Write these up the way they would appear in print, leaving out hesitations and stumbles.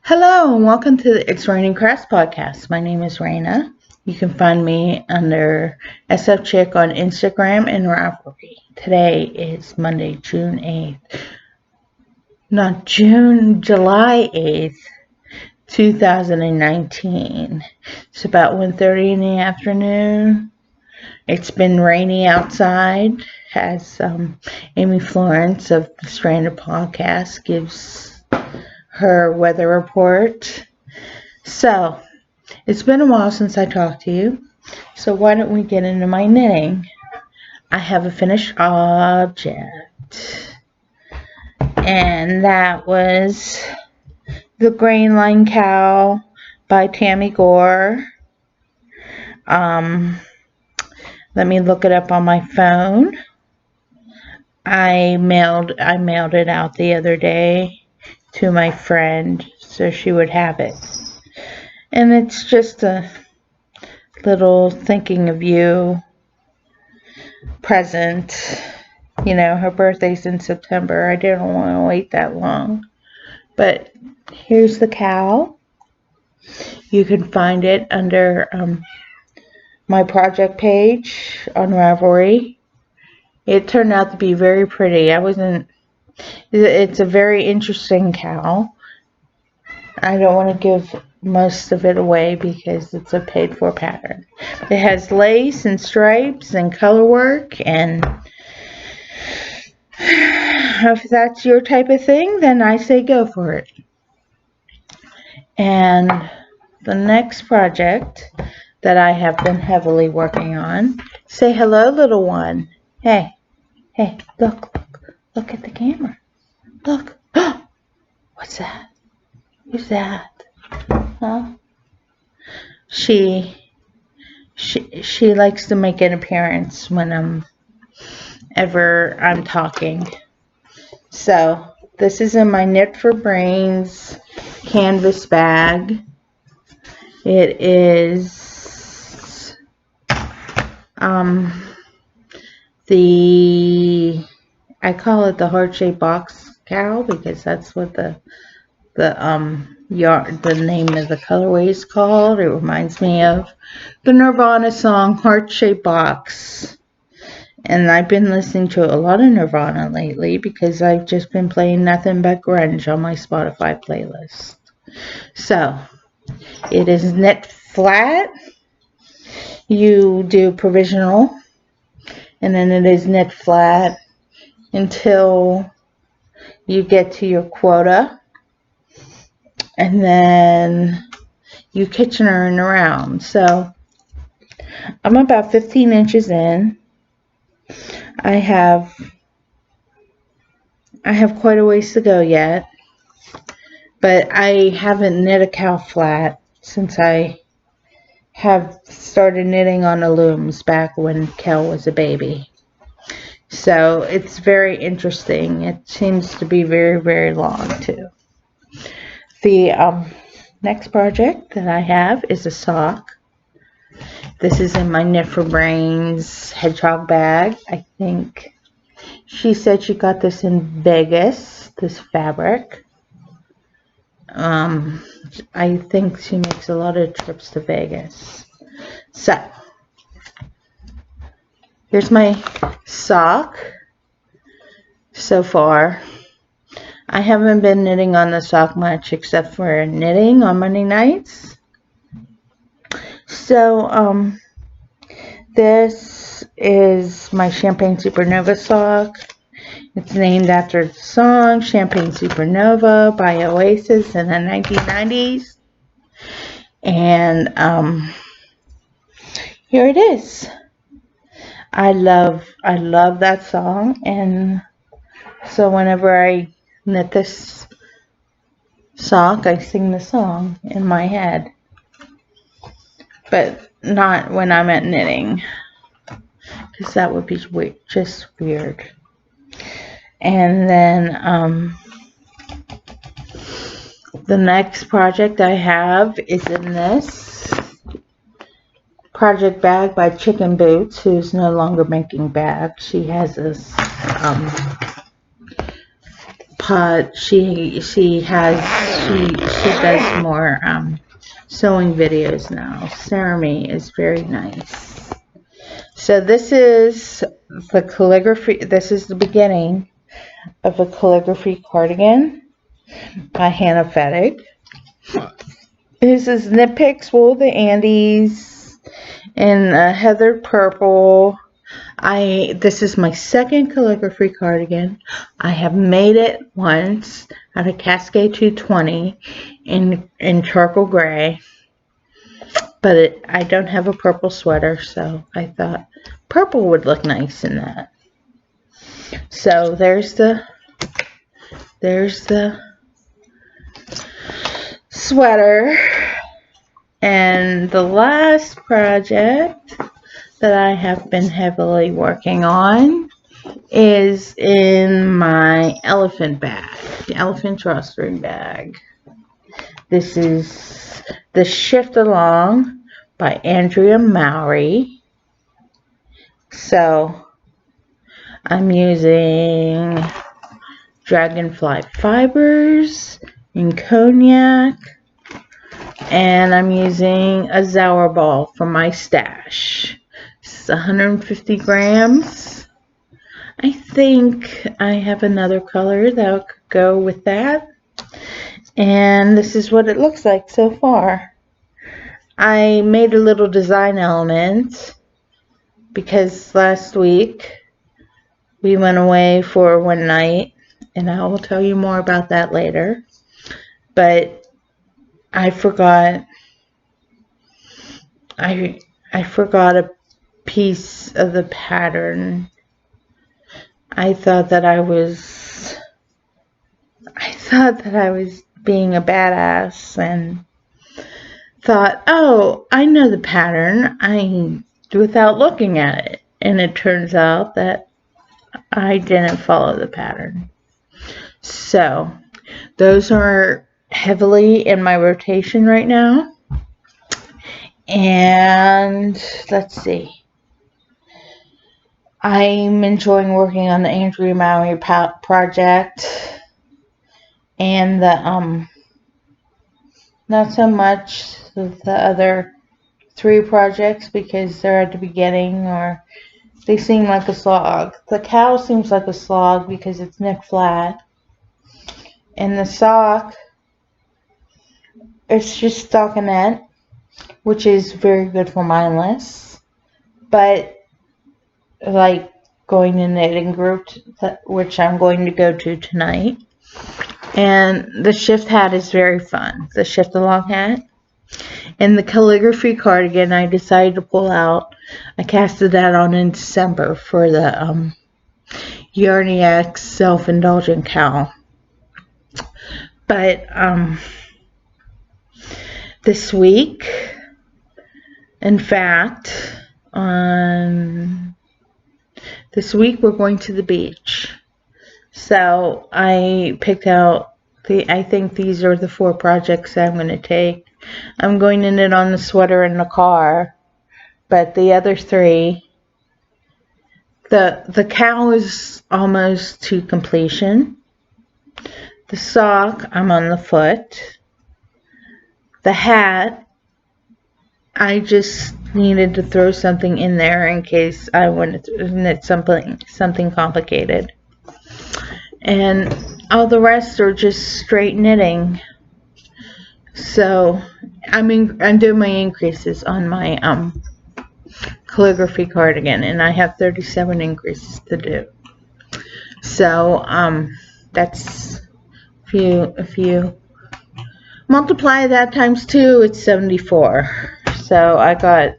Hello and welcome to the It's Raining Crafts podcast. My name is Raina. You can find me under SF Chick on Instagram and Ravelry. Today is Monday, July 8th, 2019. It's about 1:30 in the afternoon. It's been rainy outside, as Amy Florence of the Stranded Podcast gives her weather report. So, it's been a while since I talked to you, so why don't we get into my knitting? I have a finished object, and that was the Grain Line Cow by Tammy Gore. Let me look it up on my phone. I mailed it out the other day to my friend so she would have it. And it's just a little thinking of you present. You know, her birthday's in September. I didn't want to wait that long. But here's the cow. You can find it under my project page on Ravelry. It turned out to be very pretty. It's a very interesting cow. I don't want to give most of it away because it's a paid for pattern. It has lace and stripes and color work, and if that's your type of thing, then I say go for it. And the next project that I have been heavily working on, say hello, little one. Hey, look at the camera. Look. What's that? Who's that? Huh? She likes to make an appearance when I'm talking. So this is in my Knit for Brains canvas bag. It is I call it the heart-shaped box cow because that's what the name of the colorway is called. It reminds me of the Nirvana song Heart-Shaped Box. And I've been listening to a lot of Nirvana lately because I've just been playing nothing but grunge on my Spotify playlist. So, it is knit flat. You do provisional, and then it is knit flat until you get to your quota, and then you Kitchener and around. So I'm about 15 inches in. I have quite a ways to go yet, but I haven't knit a cow flat since I have started knitting on the looms back when Kel was a baby. So it's very interesting. It seems to be very, very long too. The next project that I have is a sock. This is in my Knit for Brains hedgehog bag. I think she said she got this in Vegas, this fabric. I think she makes a lot of trips to Vegas. So, here's my sock so far. I haven't been knitting on the sock much except for knitting on Monday nights. So, this is my Champagne Supernova sock. It's named after the song Champagne Supernova by Oasis in the 1990s. And here it is. I love that song, and so whenever I knit this sock, I sing the song in my head. But not when I'm at knitting, because that would be just weird. And then the next project I have is in this project bag by Chicken Boots, who's no longer making bags. She has this pot. She does more sewing videos now. Sarami is very nice. So this is the calligraphy. This is the beginning of a calligraphy cardigan by Hannah Fettig. This is Nitpicks Wool of the Andes in heathered purple. This is my second calligraphy cardigan. I have made it once out of Cascade 220 in charcoal gray, but I don't have a purple sweater, so I thought purple would look nice in that. So there's the sweater. And the last project that I have been heavily working on is in my elephant bag, the elephant drawstring bag. This is the Shift Along by Andrea Mowry. So I'm using Dragonfly fibers in cognac, and I'm using a Zauer ball from my stash. This is 150 grams. I think I have another color that could go with that. And this is what it looks like so far. I made a little design element because last week we went away for one night, and I will tell you more about that later. But I forgot a piece of the pattern. I thought that I was being a badass and thought, oh, I know the pattern, without looking at it. And it turns out that I didn't follow the pattern. So those are heavily in my rotation right now. And let's see. I'm enjoying working on the Andrea Mowry project and the not so much the other 3 projects because they're at the beginning or they seem like a slog. The cow seems like a slog because it's neck flat. And the sock, it's just stockinette, which is very good for mindless. But like going to knitting group, which I'm going to go to tonight. And the shift hat is very fun. The shift along hat. And the calligraphy cardigan I decided to pull out. I casted that on in December for the Yarny Self-Indulgent Cow. But this week, in fact, this week we're going to the beach. So I picked out I think these are the 4 projects that I'm going to take. I'm going to knit on the sweater in the car, but the other 3, the cow is almost to completion. The sock, I'm on the foot. The hat, I just needed to throw something in there in case I wanted to knit something complicated. And all the rest are just straight knitting. So I'm doing my increases on my calligraphy cardigan, and I have 37 increases to do. So that's if you multiply that times 2, it's 74. So I got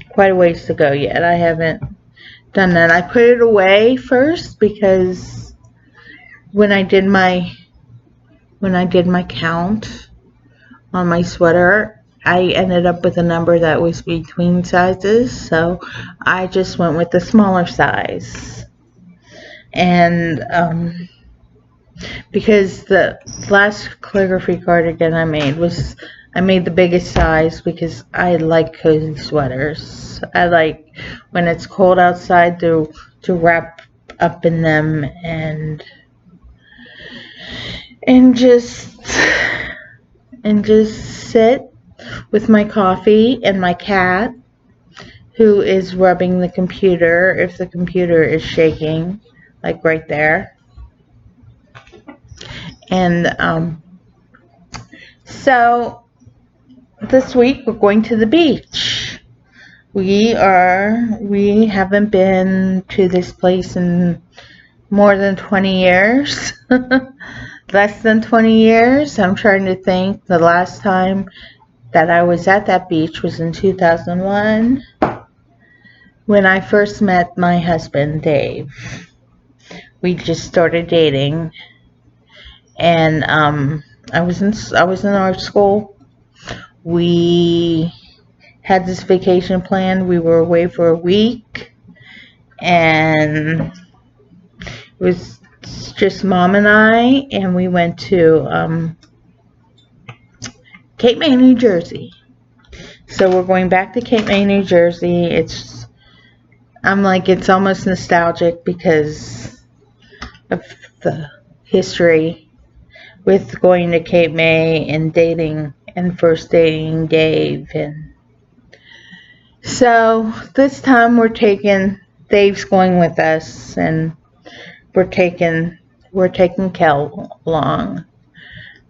quite a ways to go yet. I haven't done that. I put it away first because when I did my count on my sweater, I ended up with a number that was between sizes, so I just went with the smaller size. And because the last calligraphy cardigan I made the biggest size because I like cozy sweaters. I like when it's cold outside to wrap up in them and and just sit with my coffee and my cat, who is rubbing the computer if the computer is shaking, like right there. And so this week we're going to the beach. We haven't been to this place in more than 20 years. Less than 20 years. I'm trying to think. The last time that I was at that beach was in 2001, when I first met my husband, Dave. We just started dating, and I was in art school. We had this vacation planned. We were away for a week, and it was just Mom and I, and we went to Cape May, New Jersey. So we're going back to Cape May, New Jersey. It's almost nostalgic because of the history with going to Cape May and dating and first dating Dave. And so this time Dave's going with us, and we're taking Kel along.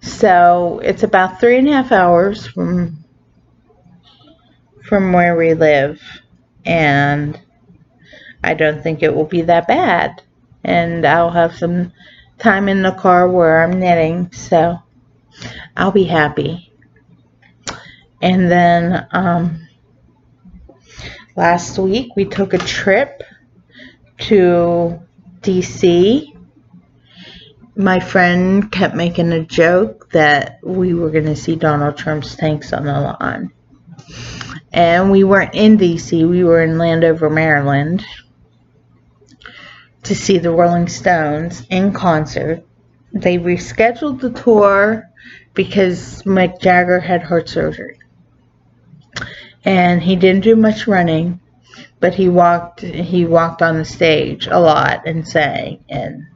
So it's about 3.5 hours from where we live, and I don't think it will be that bad. And I'll have some time in the car where I'm knitting, so I'll be happy. And then last week we took a trip to DC. My friend kept making a joke that we were going to see Donald Trump's tanks on the lawn. And we weren't in DC, we were in Landover, Maryland, to see the Rolling Stones in concert. They rescheduled the tour because Mick Jagger had heart surgery. And he didn't do much running, but he walked on the stage a lot and sang, and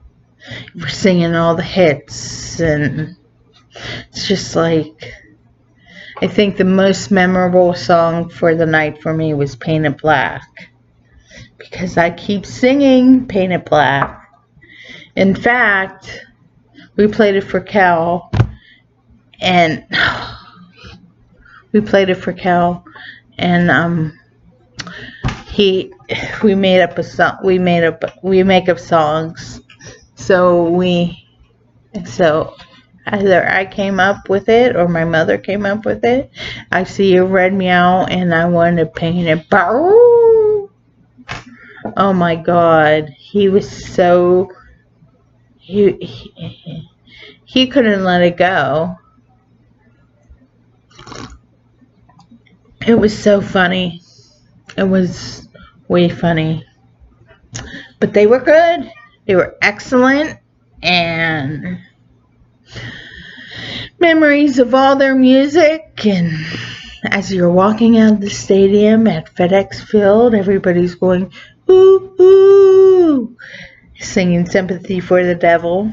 we're singing all the hits, and it's just like, I think the most memorable song for the night for me was Painted Black, because I keep singing Painted Black. In fact, we played it for Cal, and we make up songs. So either I came up with it or my mother came up with it. I see a red meow and I want to paint it. Oh my God, he was so he couldn't let it go. It was so funny. It was way funny. But they were good. They were excellent. And memories of all their music. And as you're walking out of the stadium at FedEx Field, everybody's going, ooh, ooh, singing Sympathy for the Devil.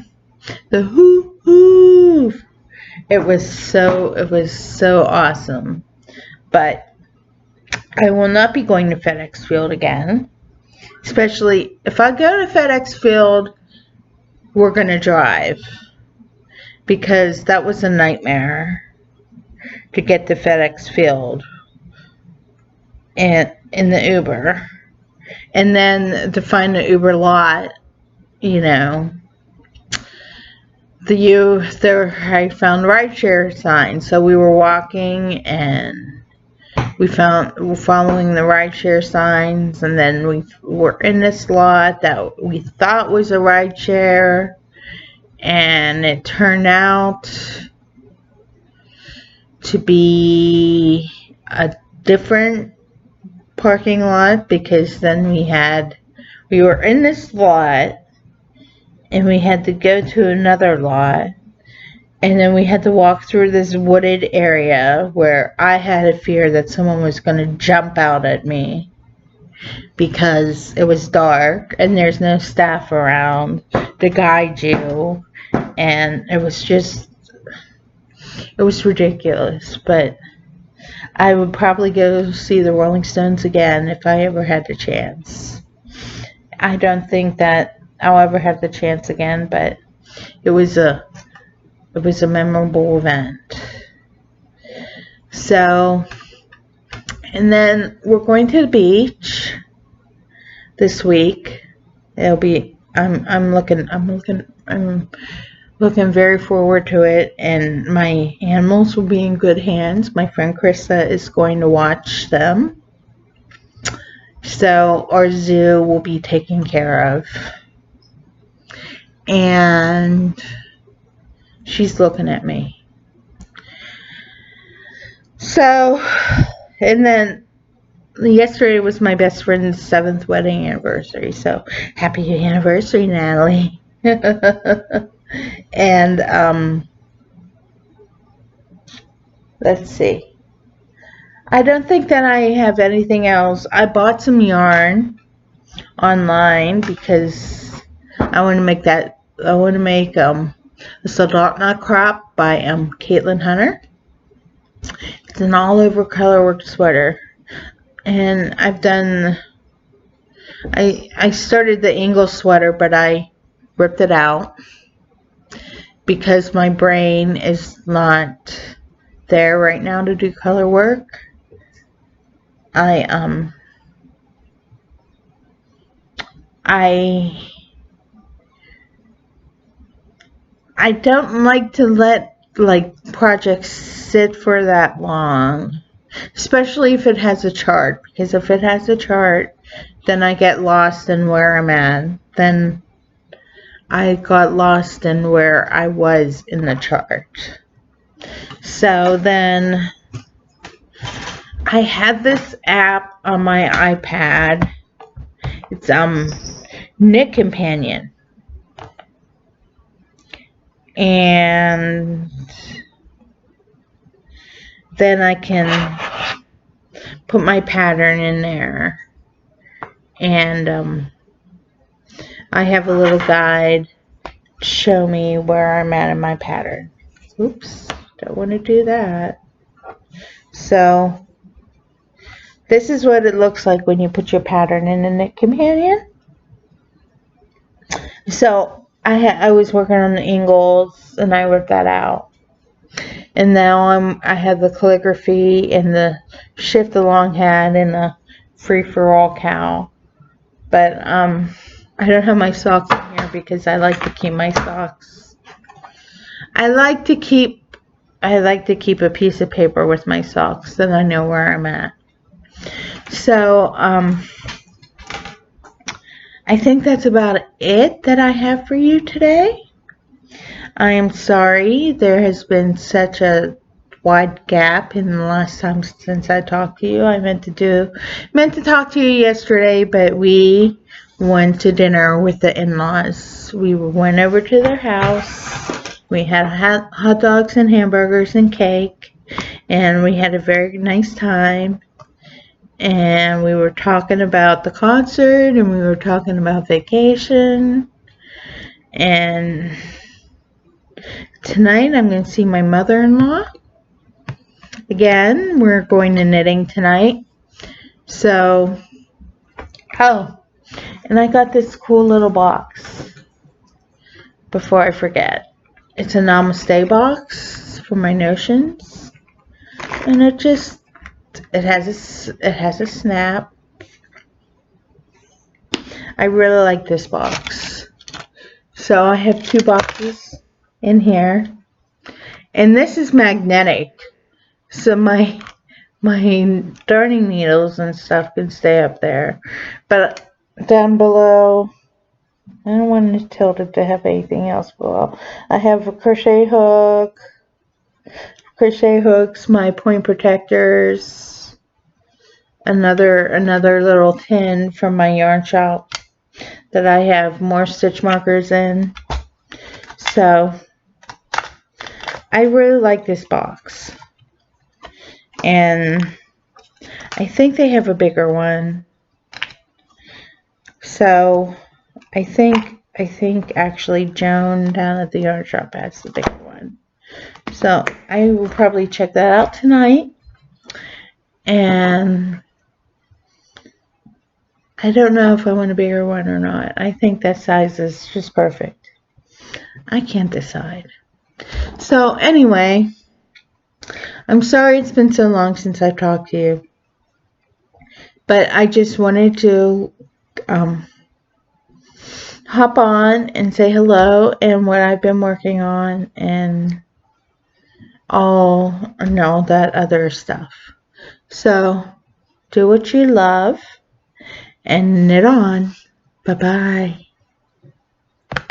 The ooh, ooh. It was so awesome. But I will not be going to FedEx Field again. Especially if I go to FedEx Field, we're going to drive. Because that was a nightmare to get to FedEx Field and in the Uber. And then to find the Uber lot, I found rideshare signs. So we were walking and we're following the rideshare signs, and then we were in this lot that we thought was a rideshare, and it turned out to be a different parking lot, because then we were in this lot and we had to go to another lot. And then we had to walk through this wooded area where I had a fear that someone was going to jump out at me because it was dark and there's no staff around to guide you. and it was ridiculous. But I would probably go see the Rolling Stones again if I ever had the chance. I don't think that I'll ever have the chance again, but it was a memorable event. So, and then we're going to the beach this week. It'll be I'm looking very forward to it, and my animals will be in good hands. My friend Krista is going to watch them. So our zoo will be taken care of. And she's looking at me. So, and then yesterday was my best friend's 7th wedding anniversary. So happy anniversary, Natalie. And let's see. I don't think that I have anything else. I bought some yarn online because I want to make a Soldat Knot Crop by Caitlin Hunter. It's an all-over colorwork sweater, and I started the Ingle sweater, but I ripped it out because my brain is not there right now to do color work. I don't like to let projects sit for that long, especially if it has a chart, because if it has a chart, then I get lost in where I'm at. Then I got lost in where I was in the chart. So then I had this app on my iPad. It's Knit Companion. And then I can put my pattern in there. And I have a little guide to show me where I'm at in my pattern. Oops, don't want to do that. So this is what it looks like when you put your pattern in the Knit Companion. So I was working on the Ingles, and I ripped that out. And now I have the calligraphy and the shift along hat and the free for all cow. But I don't have my socks in here because I like to keep my socks. I like to keep a piece of paper with my socks, then I know where I'm at. So I think that's about it that I have for you today. I am sorry there has been such a wide gap in the last time since I talked to you. I meant to talk to you yesterday, but we went to dinner with the in-laws. We went over to their house. We had hot dogs and hamburgers and cake, and we had a very nice time. And we were talking about the concert, and we were talking about vacation. And tonight I'm going to see my mother-in-law. Again, we're going to knitting tonight. So, and I got this cool little box before I forget. It's a Namaste box for my notions. And it has a snap. I really like this box. So I have 2 boxes in here. And this is magnetic. So my darning needles and stuff can stay up there. But down below, I don't want to tilt it to have anything else below. I have a crochet hooks, my point protectors, another little tin from my yarn shop that I have more stitch markers in. So I really like this box, and I think they have a bigger one. So I think I think actually Joan down at the yarn shop has the bigger one. So I will probably check that out tonight. And I don't know if I want a bigger one or not. I think that size is just perfect. I can't decide. So anyway, I'm sorry it's been so long since I've talked to you. But I just wanted to hop on and say hello and what I've been working on and all that other stuff. So do what you love and knit on. Bye-bye.